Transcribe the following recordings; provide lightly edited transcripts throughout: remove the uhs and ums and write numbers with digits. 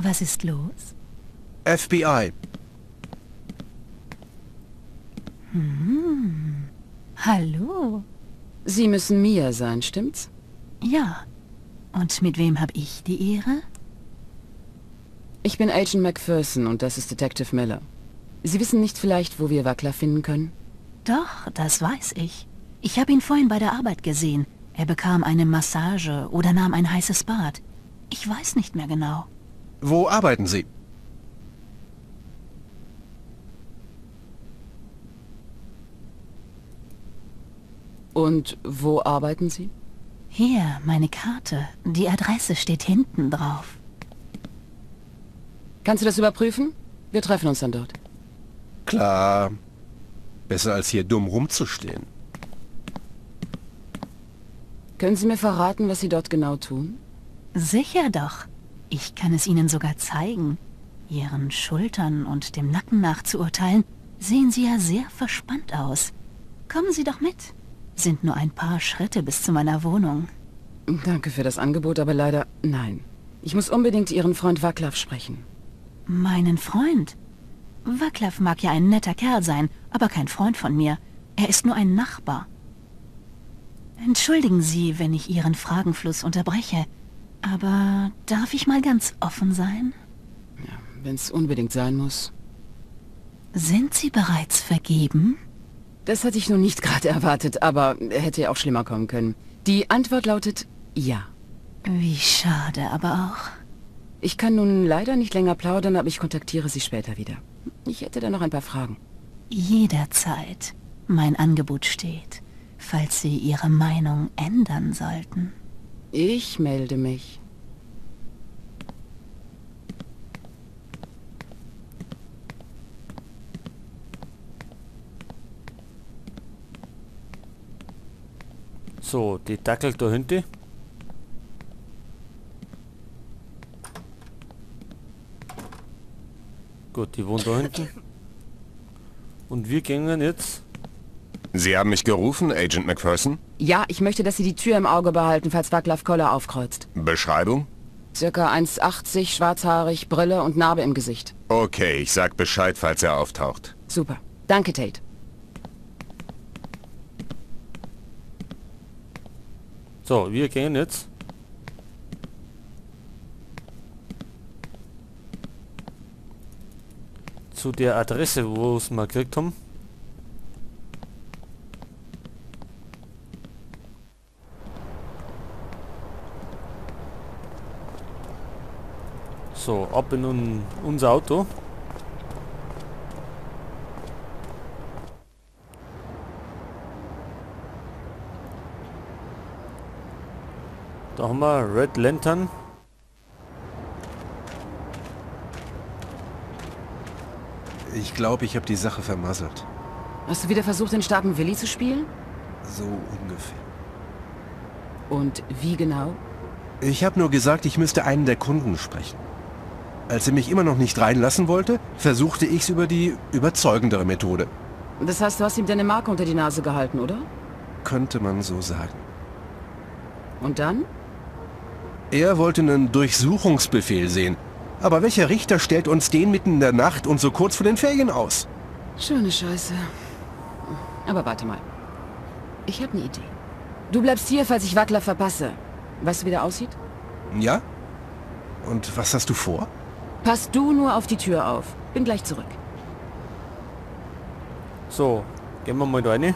Was ist los? FBI. Hallo. Sie müssen Mia sein, stimmt's? Ja. Und mit wem habe ich die Ehre? Ich bin Agent McPherson und das ist Detective Miller. Sie wissen nicht vielleicht, wo wir Wacklav finden können? Doch, das weiß ich. Ich habe ihn vorhin bei der Arbeit gesehen. Er bekam eine Massage oder nahm ein heißes Bad. Ich weiß nicht mehr genau. Wo arbeiten Sie? Und wo arbeiten Sie? Hier, meine Karte. Die Adresse steht hinten drauf. Kannst du das überprüfen? Wir treffen uns dann dort. Klar. Besser als hier dumm rumzustehen. Können Sie mir verraten, was Sie dort genau tun? Sicher doch. Ich kann es Ihnen sogar zeigen. Ihren Schultern und dem Nacken nach zu urteilen, sehen Sie ja sehr verspannt aus. Kommen Sie doch mit. Sind nur ein paar Schritte bis zu meiner Wohnung. Danke für das Angebot, aber leider nein. Ich muss unbedingt Ihren Freund Wacklav sprechen. Meinen Freund? Wacklav mag ja ein netter Kerl sein, aber kein Freund von mir. Er ist nur ein Nachbar. Entschuldigen Sie, wenn ich Ihren Fragenfluss unterbreche. Aber darf ich mal ganz offen sein? Ja, wenn es unbedingt sein muss. Sind Sie bereits vergeben? Das hatte ich nun nicht gerade erwartet, aber hätte ja auch schlimmer kommen können. Die Antwort lautet ja. Wie schade aber auch. Ich kann nun leider nicht länger plaudern, aber ich kontaktiere Sie später wieder. Ich hätte da noch ein paar Fragen. Jederzeit. Mein Angebot steht, falls Sie Ihre Meinung ändern sollten. Ich melde mich. So, die Dackel da hinten. Gut, die wohnt da hinten. Und wir gehen jetzt. Sie haben mich gerufen, Agent McPherson? Ja, ich möchte, dass Sie die Tür im Auge behalten, falls Waclav Koller aufkreuzt. Beschreibung? Circa 1,80, schwarzhaarig, Brille und Narbe im Gesicht. Okay, ich sag Bescheid, falls er auftaucht. Super. Danke, Tate. So, wir gehen jetzt. Zu der Adresse, wo es mal gekriegt haben. So, ab in unser Auto. Da haben wir Red Lantern. Ich glaube, ich habe die Sache vermasselt. Hast du wieder versucht, den starken Willi zu spielen? So ungefähr. Und wie genau? Ich habe nur gesagt, ich müsste einen der Kunden sprechen. Als er mich immer noch nicht reinlassen wollte, versuchte ich's über die überzeugendere Methode. Das heißt, du hast ihm deine Marke unter die Nase gehalten, oder? Könnte man so sagen. Und dann? Er wollte einen Durchsuchungsbefehl sehen. Aber welcher Richter stellt uns den mitten in der Nacht und so kurz vor den Ferien aus? Schöne Scheiße. Aber warte mal. Ich habe eine Idee. Du bleibst hier, falls ich Wacklav verpasse. Weißt du, wie der aussieht? Ja? Und was hast du vor? Pass du nur auf die Tür auf. Bin gleich zurück. So, gehen wir mal da rein.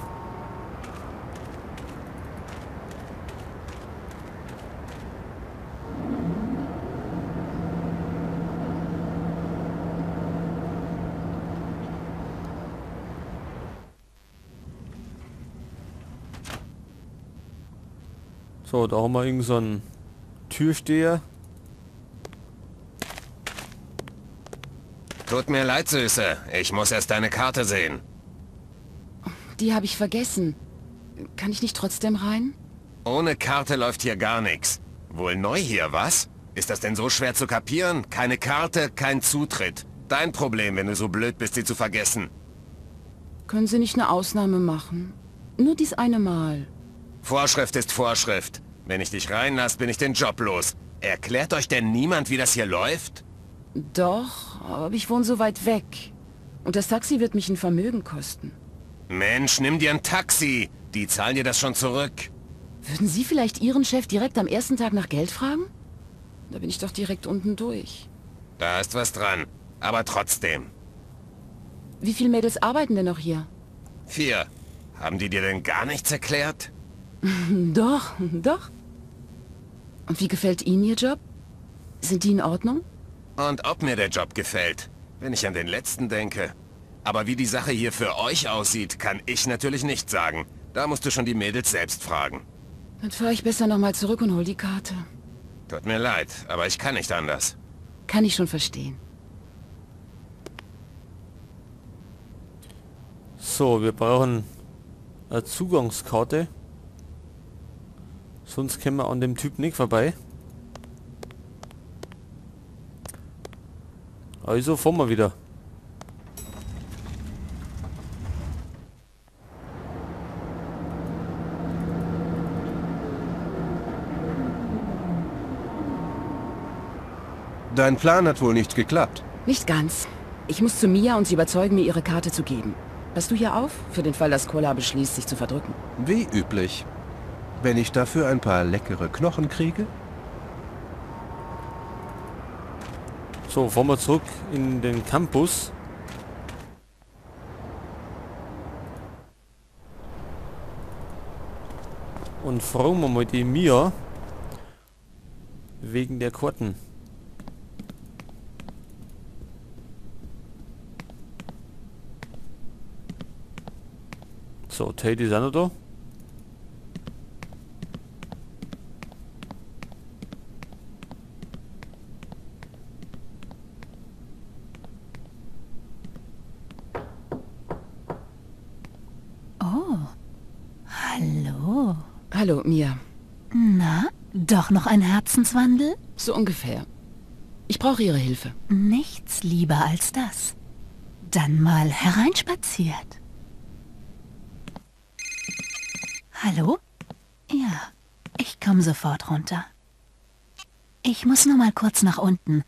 So, da haben wir irgend so einen Türsteher. Tut mir leid, Süße. Ich muss erst deine Karte sehen. Die habe ich vergessen. Kann ich nicht trotzdem rein? Ohne Karte läuft hier gar nichts. Wohl neu hier, was? Ist das denn so schwer zu kapieren? Keine Karte, kein Zutritt. Dein Problem, wenn du so blöd bist, sie zu vergessen. Können Sie nicht eine Ausnahme machen? Nur dies eine Mal. Vorschrift ist Vorschrift. Wenn ich dich reinlasse, bin ich den Job los. Erklärt euch denn niemand, wie das hier läuft? Doch, aber ich wohne so weit weg. Und das Taxi wird mich ein Vermögen kosten. Mensch, nimm dir ein Taxi. Die zahlen dir das schon zurück. Würden Sie vielleicht Ihren Chef direkt am ersten Tag nach Geld fragen? Da bin ich doch direkt unten durch. Da ist was dran. Aber trotzdem. Wie viele Mädels arbeiten denn noch hier? 4. Haben die dir denn gar nichts erklärt? Doch, doch. Und wie gefällt Ihnen Ihr Job? Sind die in Ordnung? Und ob mir der Job gefällt, wenn ich an den letzten denke. Aber wie die Sache hier für euch aussieht, kann ich natürlich nicht sagen. Da musst du schon die Mädels selbst fragen. Dann fahre ich besser nochmal zurück und hol die Karte. Tut mir leid, aber ich kann nicht anders. Kann ich schon verstehen. So, wir brauchen eine Zugangskarte. Sonst kommen wir an dem Typ nicht vorbei. Also fahren wir wieder. Dein Plan hat wohl nicht geklappt. Nicht ganz. Ich muss zu Mia und sie überzeugen, mir ihre Karte zu geben. Passt du hier auf? Für den Fall, dass Kola beschließt, sich zu verdrücken. Wie üblich. Wenn ich dafür ein paar leckere Knochen kriege? So, fahren wir zurück in den Campus. Und fragen wir mal die Mia wegen der Karten. So, Tate ist auch noch da. Oh, hallo. Hallo, Mia. Na, doch noch ein Herzenswandel? So ungefähr. Ich brauche Ihre Hilfe. Nichts lieber als das. Dann mal hereinspaziert. Hallo? Ja, ich komme sofort runter. Ich muss nur mal kurz nach unten.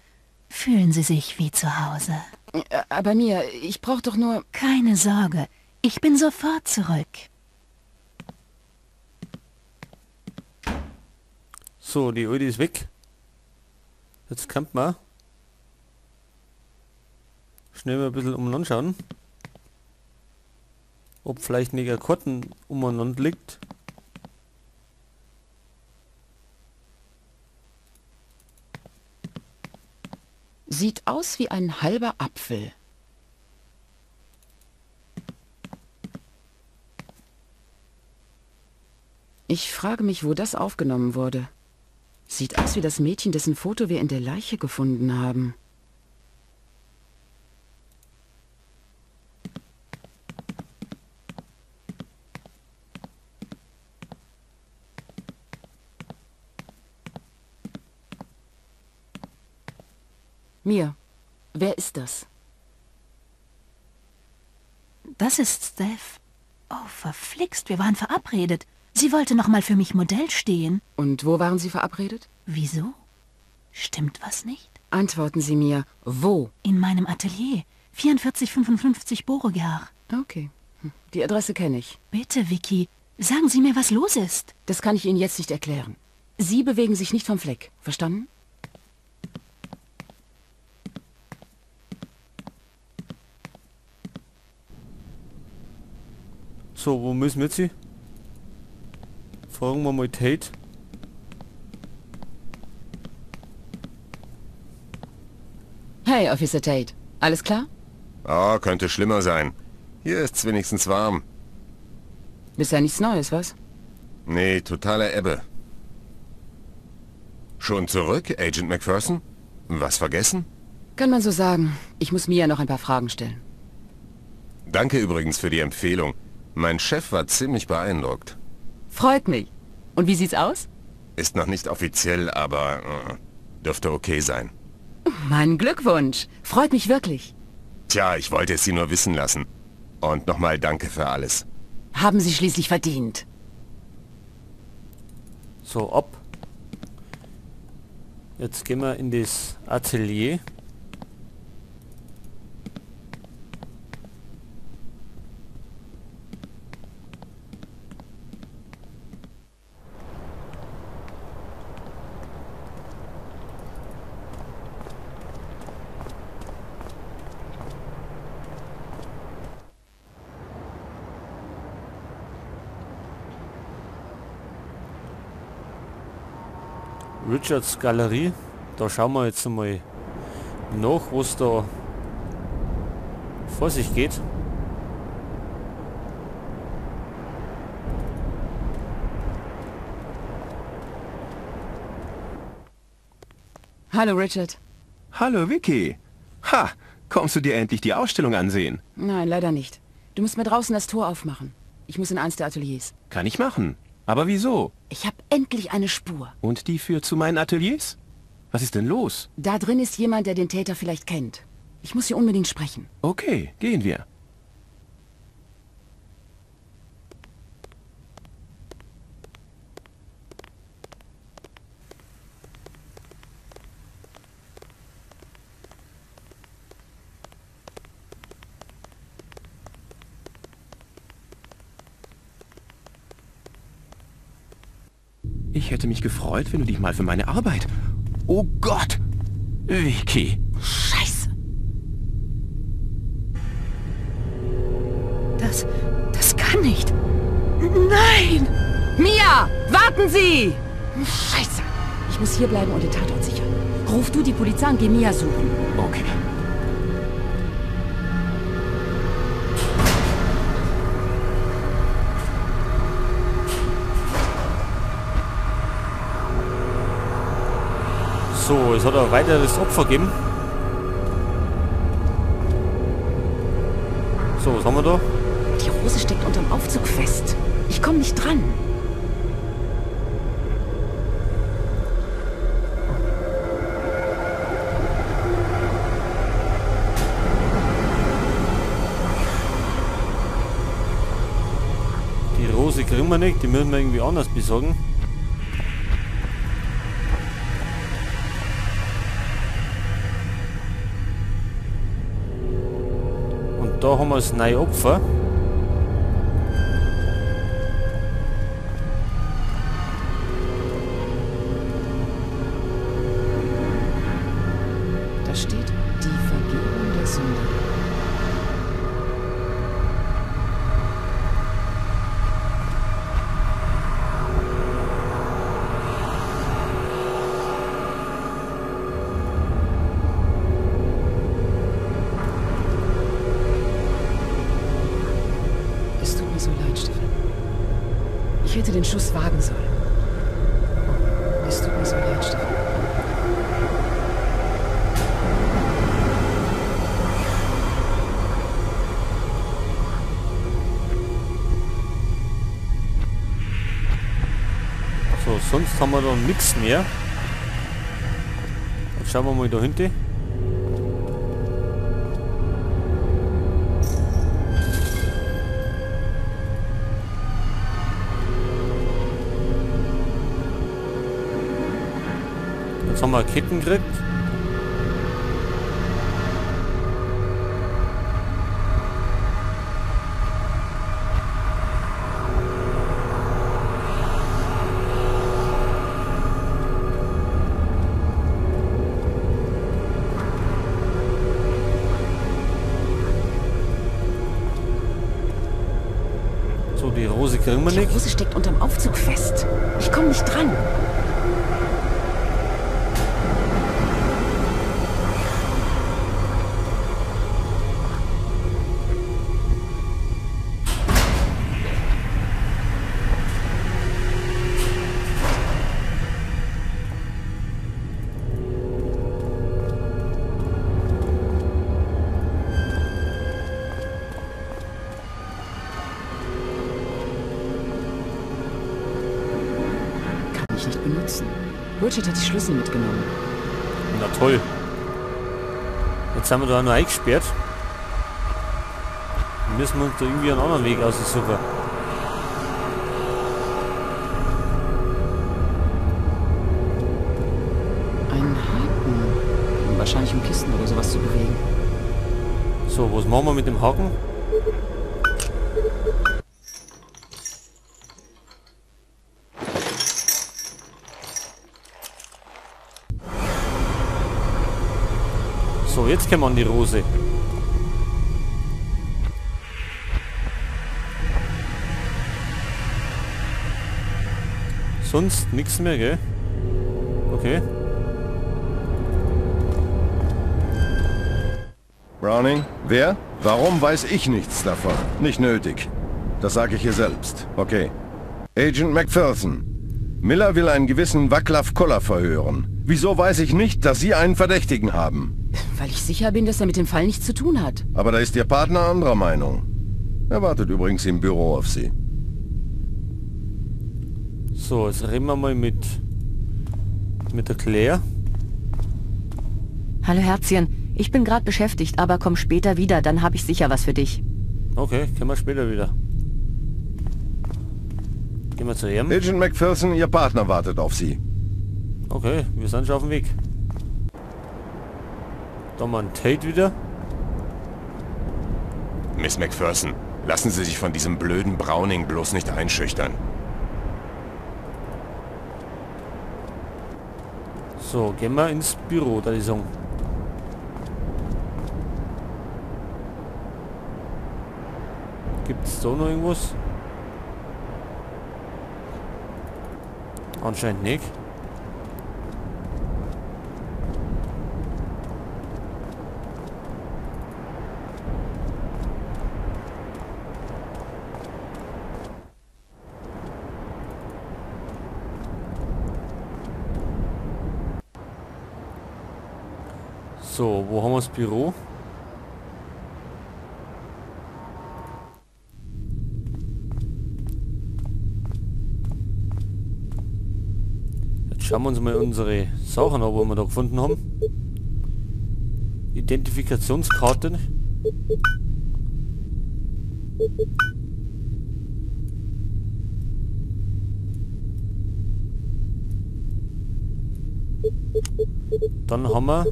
Fühlen Sie sich wie zu Hause. Aber Mia, ich brauche doch nur... Keine Sorge, ich bin sofort zurück. So, die Alte ist weg. Jetzt kann man schnell mal ein bisschen umeinander schauen. Ob vielleicht nicht ein Karten umeinander liegt. Sieht aus wie ein halber Apfel. Ich frage mich, wo das aufgenommen wurde. Sieht aus wie das Mädchen, dessen Foto wir in der Leiche gefunden haben. Mia, wer ist das? Das ist Steph. Oh, verflixt, wir waren verabredet. Sie wollte noch mal für mich Modell stehen. Und wo waren Sie verabredet? Wieso? Stimmt was nicht? Antworten Sie mir, wo? In meinem Atelier. 4455 Beauregard. Okay, die Adresse kenne ich. Bitte, Vicky, sagen Sie mir, was los ist. Das kann ich Ihnen jetzt nicht erklären. Sie bewegen sich nicht vom Fleck, verstanden? So, wo müssen wir jetzt hin? Fragen wir mal Tate. Hey, Officer Tate. Alles klar? Oh, könnte schlimmer sein. Hier ist's wenigstens warm. Bisher nichts Neues, was? Nee, totale Ebbe. Schon zurück, Agent McPherson? Was vergessen? Kann man so sagen. Ich muss Mia noch ein paar Fragen stellen. Danke übrigens für die Empfehlung. Mein Chef war ziemlich beeindruckt. Freut mich. Und wie sieht's aus? Ist noch nicht offiziell, aber dürfte okay sein. Mein Glückwunsch. Freut mich wirklich. Tja, ich wollte es Sie nur wissen lassen. Und nochmal danke für alles. Haben Sie schließlich verdient. So, ab. Jetzt gehen wir in das Atelier. Richards Galerie. Da schauen wir jetzt mal nach, was da vor sich geht. Hallo, Richard. Hallo Vicky. Ha, kommst du dir endlich die Ausstellung ansehen? Nein, leider nicht. Du musst mir draußen das Tor aufmachen. Ich muss in eins der Ateliers. Kann ich machen. Aber wieso? Ich habe endlich eine Spur. Und die führt zu meinen Ateliers? Was ist denn los? Da drin ist jemand, der den Täter vielleicht kennt. Ich muss hier unbedingt sprechen. Okay, gehen wir. Ich hätte mich gefreut, wenn du dich mal für meine Arbeit... Oh Gott! Vicky! Scheiße! Das kann nicht. Nein! Mia! Warten Sie! Scheiße! Ich muss hier bleiben und den Tatort sichern. Ruf du die Polizei und geh Mia suchen. Okay. So, es hat ein weiteres Opfer gegeben. So, was haben wir da? Die Rose steckt unterm Aufzug fest. Ich komme nicht dran. Die Rose kriegen wir nicht, die müssen wir irgendwie anders besorgen. Und da haben wir das neue Opfer. Da steht die Vergebung der Sünde. Es tut mir so leid, Stefan. Ich hätte den Schuss wagen sollen. Es tut mir so leid, Stefan. So, sonst haben wir da nichts mehr. Jetzt schauen wir mal da hinten. Jetzt haben wir Ketten gekriegt. So, die Rose kriegen wir Die nicht. Rose steckt unterm Aufzug fest. Ich komme nicht dran. Kann ich nicht benutzen. Richard hat die Schlüssel mitgenommen. Na toll. Jetzt sind wir da noch eingesperrt. Müssen wir uns da irgendwie einen anderen Weg aussuchen. Ein Haken. Wahrscheinlich um Kisten oder sowas zu bewegen. So, was machen wir mit dem Haken? So, jetzt kommen wir an die Rose. Sonst nichts mehr, gell? Okay. Browning? Wer? Warum weiß ich nichts davon? Nicht nötig. Das sage ich ihr selbst. Okay. Agent McPherson. Miller will einen gewissen Vaclav Koller verhören. Wieso weiß ich nicht, dass Sie einen Verdächtigen haben? Weil ich sicher bin, dass er mit dem Fall nichts zu tun hat. Aber da ist Ihr Partner anderer Meinung. Er wartet übrigens im Büro auf Sie. So, jetzt reden wir mal mit der Claire. Hallo Herzchen, ich bin gerade beschäftigt, aber komm später wieder, dann habe ich sicher was für dich. Okay, können wir später wieder. Gehen wir zu ihm. Agent McPherson, Ihr Partner wartet auf Sie. Okay, wir sind schon auf dem Weg. Da mal ein Tate wieder. Miss McPherson, lassen Sie sich von diesem blöden Browning bloß nicht einschüchtern. So, gehen wir ins Büro, da die sagen. Gibt's da noch irgendwas? Anscheinend nicht. So, wo haben wir das Büro? Jetzt schauen wir uns mal unsere Sachen an, wo wir da gefunden haben. Identifikationskarte. Dann haben wir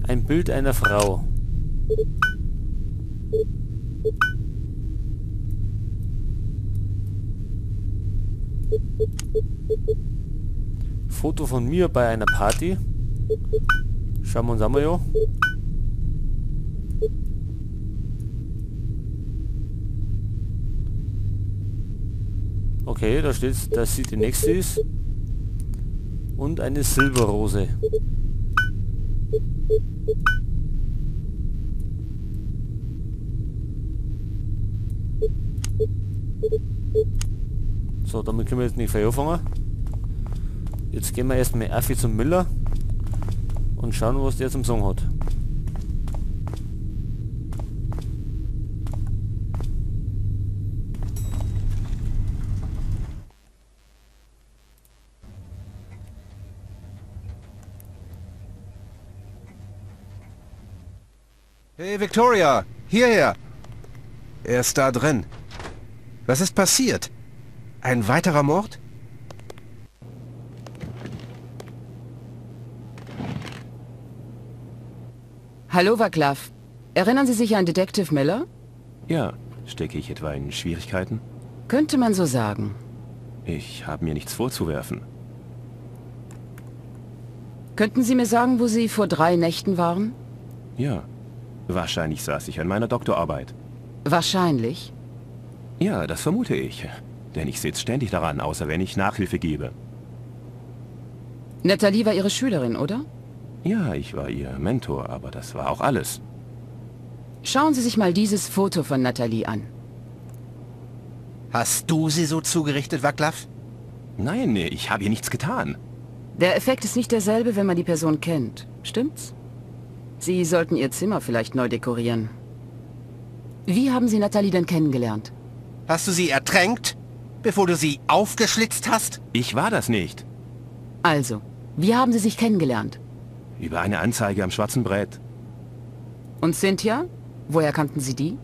ein Bild einer Frau. Foto von mir bei einer Party. Schauen wir uns einmal an. Okay, da steht, dass sie die nächste ist. Und eine Silberrose. So, damit können wir jetzt nicht viel anfangen. Jetzt gehen wir erstmal Affi zum Müller und schauen, was der zum Sagen hat. Hey, Victoria! Hierher! Er ist da drin. Was ist passiert? Ein weiterer Mord? Hallo, Vaclav. Erinnern Sie sich an Detective Miller? Ja, stecke ich etwa in Schwierigkeiten? Könnte man so sagen. Ich habe mir nichts vorzuwerfen. Könnten Sie mir sagen, wo Sie vor 3 Nächten waren? Ja, wahrscheinlich saß ich an meiner Doktorarbeit. Wahrscheinlich. Ja, das vermute ich. Denn ich sitze ständig daran, außer wenn ich Nachhilfe gebe. Natalie war Ihre Schülerin, oder? Ja, ich war ihr Mentor, aber das war auch alles. Schauen Sie sich mal dieses Foto von Natalie an. Hast du sie so zugerichtet, Vaclav? Nein, ich habe ihr nichts getan. Der Effekt ist nicht derselbe, wenn man die Person kennt. Stimmt's? Sie sollten Ihr Zimmer vielleicht neu dekorieren. Wie haben Sie Natalie denn kennengelernt? Hast du sie ertränkt, bevor du sie aufgeschlitzt hast? Ich war das nicht. Also, wie haben Sie sich kennengelernt? Über eine Anzeige am schwarzen Brett. Und Cynthia? Woher kannten Sie die?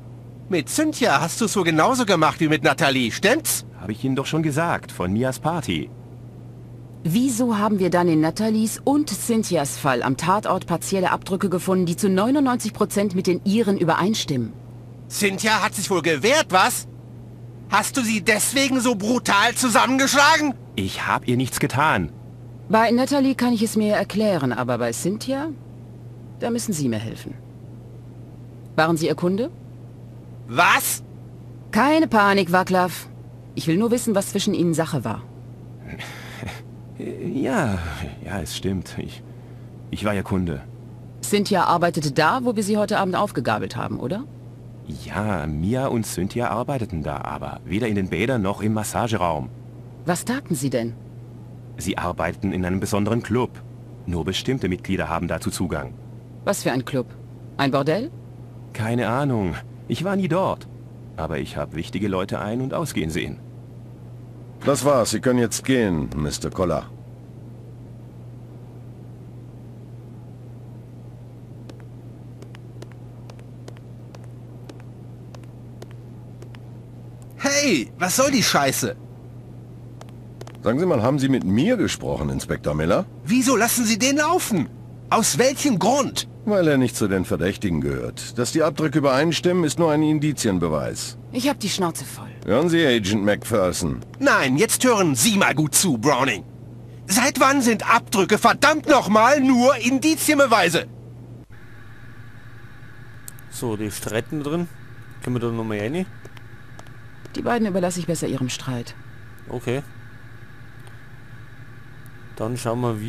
Mit Cynthia hast du es wohl genauso gemacht wie mit Natalie, stimmt's? Habe ich Ihnen doch schon gesagt, von Mias Party. Wieso haben wir dann in Nathalies und Cynthias Fall am Tatort partielle Abdrücke gefunden, die zu 99% mit den Ihren übereinstimmen? Cynthia hat sich wohl gewehrt, was? Hast du sie deswegen so brutal zusammengeschlagen? Ich habe ihr nichts getan. Bei Natalie kann ich es mir erklären, aber bei Cynthia, da müssen Sie mir helfen. Waren Sie Ihr Kunde? Was? Keine Panik, Vaclav. Ich will nur wissen, was zwischen Ihnen Sache war. Ja, es stimmt. Ich war ja Kunde. Cynthia arbeitete da, wo wir sie heute Abend aufgegabelt haben, oder? Ja, Mia und Cynthia arbeiteten da, aber weder in den Bädern noch im Massageraum. Was taten sie denn? Sie arbeiteten in einem besonderen Club. Nur bestimmte Mitglieder haben dazu Zugang. Was für ein Club? Ein Bordell? Keine Ahnung. Ich war nie dort. Aber ich habe wichtige Leute ein- und ausgehen sehen. Das war's, Sie können jetzt gehen, Mr. Koller. Hey, was soll die Scheiße? Sagen Sie mal, haben Sie mit mir gesprochen, Inspektor Miller? Wieso lassen Sie den laufen? Aus welchem Grund? Weil er nicht zu den Verdächtigen gehört. Dass die Abdrücke übereinstimmen, ist nur ein Indizienbeweis. Ich hab die Schnauze voll. Hören Sie, Agent McPherson. Nein, jetzt hören Sie mal gut zu, Browning. Seit wann sind Abdrücke verdammt nochmal nur Indizienbeweise? So, die streiten drin. Können wir da nochmal rein? Die beiden überlasse ich besser ihrem Streit. Okay. Dann schauen wir